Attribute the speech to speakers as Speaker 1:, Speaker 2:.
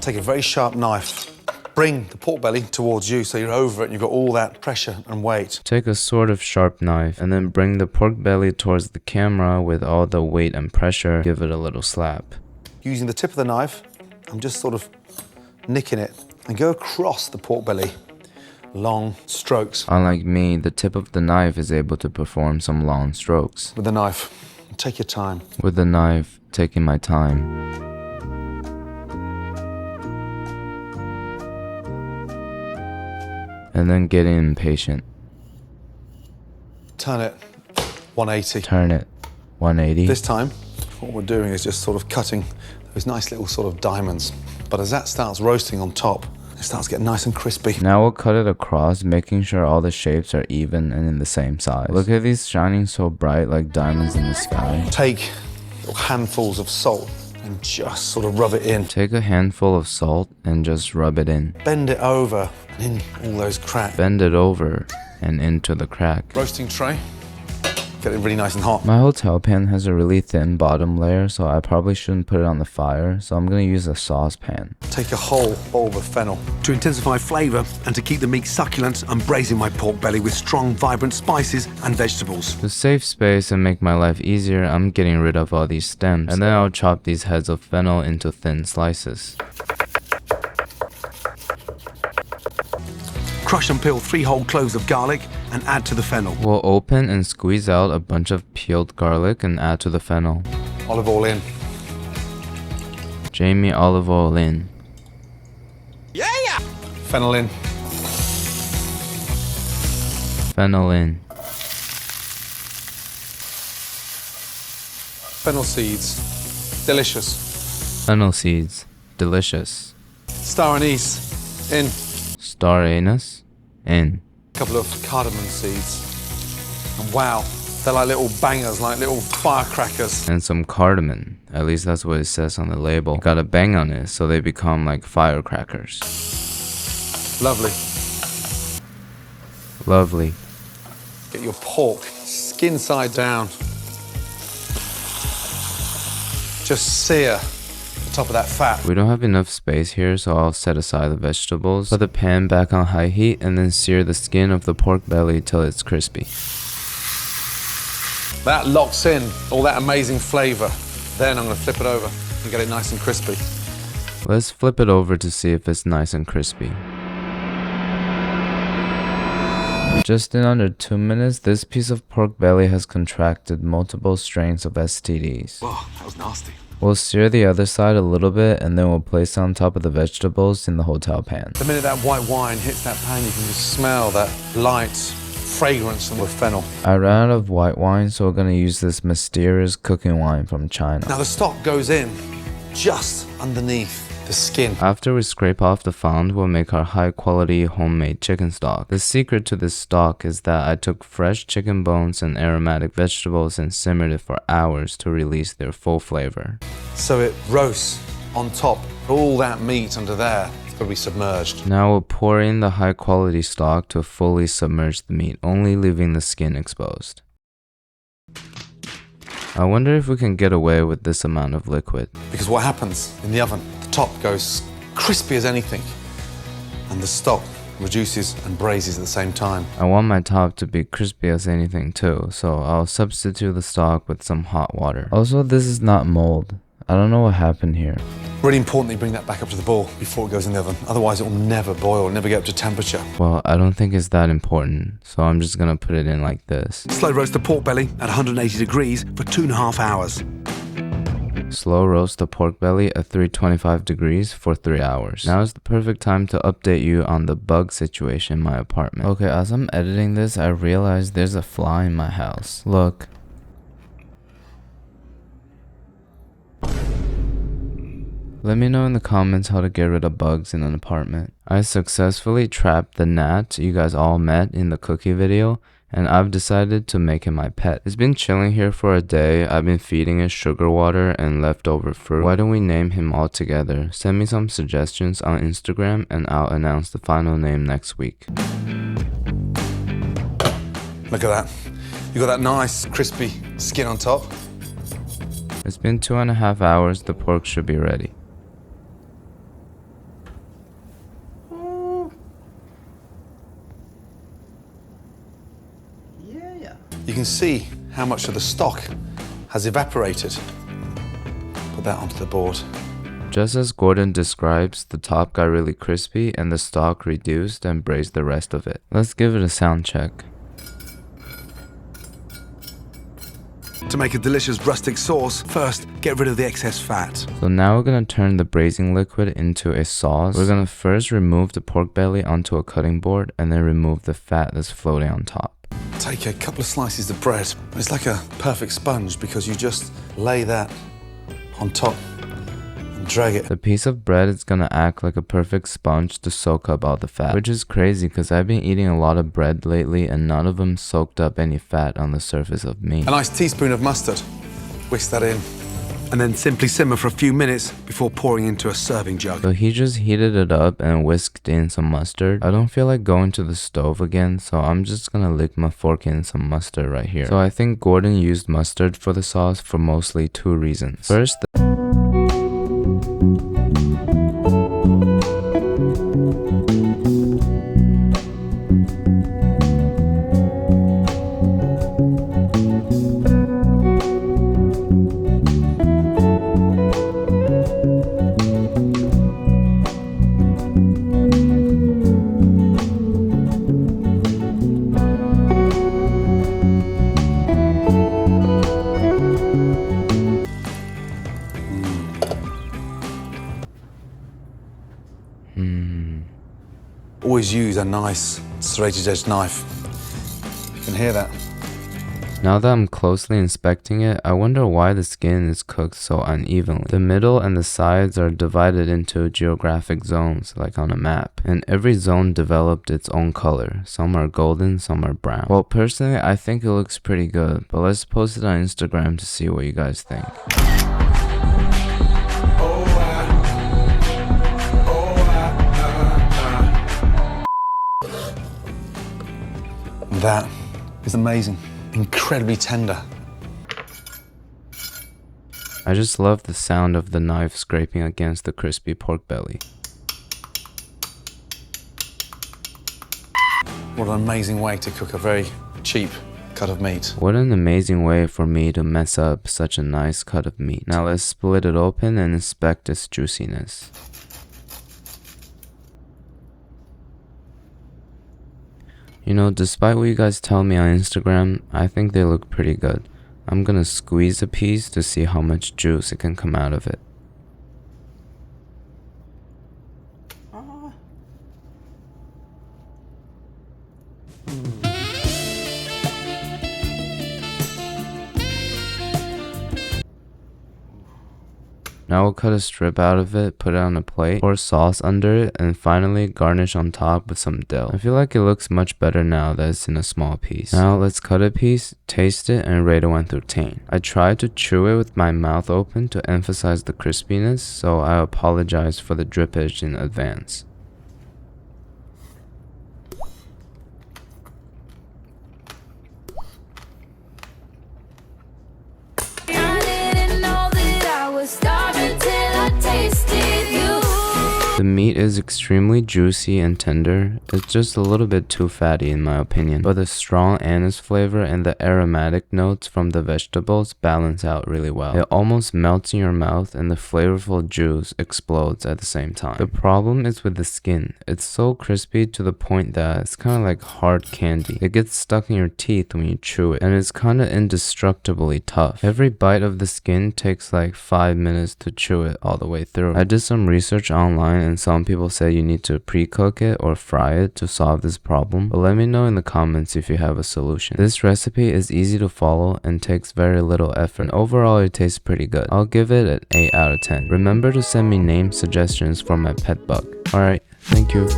Speaker 1: Take a very sharp knife. Bring the pork belly towards you so you're over it and you've got all that pressure and weight.
Speaker 2: Take a sort of sharp knife and then bring the pork belly towards the camera with all the weight and pressure. Give it a little slap.
Speaker 1: Using the tip of the knife, I'm just sort of nicking it and go across the pork belly. Long strokes.
Speaker 2: Unlike me, the tip of the knife is able to perform some long strokes.
Speaker 1: With the knife, take your time.
Speaker 2: With the knife, taking my time. And then getting impatient.
Speaker 1: Turn it 180.
Speaker 2: Turn it 180.
Speaker 1: This time, what we're doing is just sort of cutting those nice little sort of diamonds. But as that starts roasting on top, it starts getting nice and crispy.
Speaker 2: Now we'll cut it across, making sure all the shapes are even and in the same size. Look at these shining so bright like diamonds in the sky.
Speaker 1: Take little handfuls of salt and just sort of rub it in.
Speaker 2: Take a handful of salt and just rub it in.
Speaker 1: Bend it over and in all those cracks.
Speaker 2: Bend it over and into the crack.
Speaker 1: Roasting tray. Get it really nice and hot.
Speaker 2: My hotel pan has a really thin bottom layer, so I probably shouldn't put it on the fire, so I'm gonna use a saucepan.
Speaker 1: Take a whole bowl of fennel.
Speaker 3: To intensify flavour and to keep the meat succulent, I'm braising my pork belly with strong, vibrant spices and vegetables.
Speaker 2: To save space and make my life easier, I'm getting rid of all these stems, and then I'll chop these heads of fennel into thin slices.
Speaker 3: Crush and peel 3 whole cloves of garlic and add to the fennel.
Speaker 2: We'll open and squeeze out a bunch of peeled garlic and add to the fennel.
Speaker 1: Olive oil in.
Speaker 2: Jamie olive oil in.
Speaker 1: Yeah! Fennel in.
Speaker 2: Fennel in.
Speaker 1: Fennel seeds. Delicious.
Speaker 2: Fennel seeds. Delicious.
Speaker 1: Star anise. In.
Speaker 2: Star anise. In.
Speaker 1: A couple of cardamom seeds. And wow, they're like little bangers, like little firecrackers.
Speaker 2: And some cardamom. At least that's what it says on the label. Got a bang on it, so they become like firecrackers.
Speaker 1: Lovely.
Speaker 2: Lovely.
Speaker 1: Get your pork skin side down. Just sear the top of that fat.
Speaker 2: We don't have enough space here, so I'll set aside the vegetables. Put the pan back on high heat and then sear the skin of the pork belly till it's crispy.
Speaker 1: That locks in all that amazing flavor. Then I'm gonna flip it over and get it nice and crispy.
Speaker 2: Let's flip it over to see if it's nice and crispy. Just in under 2 minutes, this piece of pork belly has contracted multiple strains of STDs.
Speaker 3: Whoa, that was nasty.
Speaker 2: We'll sear the other side a little bit and then we'll place it on top of the vegetables in the hotel pan.
Speaker 1: The minute that white wine hits that pan, you can just smell that light fragrance of the fennel.
Speaker 2: I ran out of white wine, so we're gonna use this mysterious cooking wine from China.
Speaker 1: Now the stock goes in just underneath the skin.
Speaker 2: After we scrape off the fond, we'll make our high quality homemade chicken stock. The secret to this stock is that I took fresh chicken bones and aromatic vegetables and simmered it for hours to release their full flavor.
Speaker 1: So it roasts on top. All that meat under there is going to be submerged.
Speaker 2: Now we'll pour in the high quality stock to fully submerge the meat, only leaving the skin exposed. I wonder if we can get away with this amount of liquid.
Speaker 1: Because what happens in the oven, the top goes crispy as anything, and the stock reduces and braises at the same time.
Speaker 2: I want my top to be crispy as anything too, so I'll substitute the stock with some hot water. Also, this is not mold. I don't know what happened here.
Speaker 1: Really important that you bring that back up to the boil before it goes in the oven. Otherwise, it will never boil, never get up to temperature.
Speaker 2: Well, I don't think it's that important, so I'm just gonna put it in like this.
Speaker 3: Slow roast the pork belly at 180 degrees for 2.5 hours.
Speaker 2: Slow roast the pork belly at 325 degrees for 3 hours. Now is the perfect time to update you on the bug situation in my apartment. Okay, as I'm editing this, I realized there's a fly in my house. Look. Let me know in the comments how to get rid of bugs in an apartment. I successfully trapped the gnat you guys all met in the cookie video, and I've decided to make him my pet. It's been chilling here for a day. I've been feeding it sugar water and leftover fruit. Why don't we name him all together? Send me some suggestions on Instagram and I'll announce the final name next week.
Speaker 1: Look at that. You got that nice crispy skin on top.
Speaker 2: It's been 2.5 hours. The pork should be ready.
Speaker 1: can see how much of the stock has evaporated. Put that onto the board.
Speaker 2: Just as Gordon describes, the top got really crispy and the stock reduced and braised the rest of it. Let's give it a sound check.
Speaker 3: To make a delicious rustic sauce, first get rid of the excess fat.
Speaker 2: So now we're gonna turn the braising liquid into a sauce. We're gonna first remove the pork belly onto a cutting board and then remove the fat that's floating on top.
Speaker 1: Take a couple of slices of bread. It's like a perfect sponge because you just lay that on top and drag it.
Speaker 2: The piece of bread is gonna act like a perfect sponge to soak up all the fat, which is crazy because I've been eating a lot of bread lately and none of them soaked up any fat on the surface of meat.
Speaker 1: A nice teaspoon of mustard. Whisk that in.
Speaker 3: And then simply simmer for a few minutes before pouring into a serving jug.
Speaker 2: So he just heated it up and whisked in some mustard. I don't feel like going to the stove again, so I'm just gonna lick my fork in some mustard right here. So I think Gordon used mustard for the sauce for mostly two reasons. First,
Speaker 1: Always use a nice serrated edge knife. You can hear that.
Speaker 2: now that I'm closely inspecting it, I wonder why the skin is cooked so unevenly. The middle and the sides are divided into geographic zones, like on a map, and every zone developed its own color. Some are golden, some are brown. Well, personally, I think it looks pretty good, but let's post it on Instagram to see what you guys think.
Speaker 1: That is amazing. Incredibly tender.
Speaker 2: I just love the sound of the knife scraping against the crispy pork belly.
Speaker 1: What an amazing way to cook a very cheap cut of meat.
Speaker 2: What an amazing way for me to mess up such a nice cut of meat. Now let's split it open and inspect its juiciness. You know, despite what you guys tell me on Instagram, I think they look pretty good. I'm gonna squeeze a piece to see how much juice it can come out of it. Now we'll cut a strip out of it, put it on a plate, pour sauce under it, and finally garnish on top with some dill. I feel like it looks much better now that it's in a small piece. Now let's cut a piece, taste it, and rate it 1 through 10. I tried to chew it with my mouth open to emphasize the crispiness, so I apologize for the drippage in advance. The meat is extremely juicy and tender. It's just a little bit too fatty in my opinion, but the strong anise flavor and the aromatic notes from the vegetables balance out really well. It almost melts in your mouth and the flavorful juice explodes at the same time. The problem is with the skin. It's so crispy to the point that it's kind of like hard candy. It gets stuck in your teeth when you chew it, and it's kind of indestructibly tough. Every bite of the skin takes like 5 minutes to chew it all the way through. I did some research online and some people say you need to pre-cook it or fry it to solve this problem, but let me know in the comments if you have a solution. This recipe is easy to follow and takes very little effort, and overall it tastes pretty good. I'll give it an 8 out of 10. Remember to send me name suggestions for my pet bug. Alright, thank you.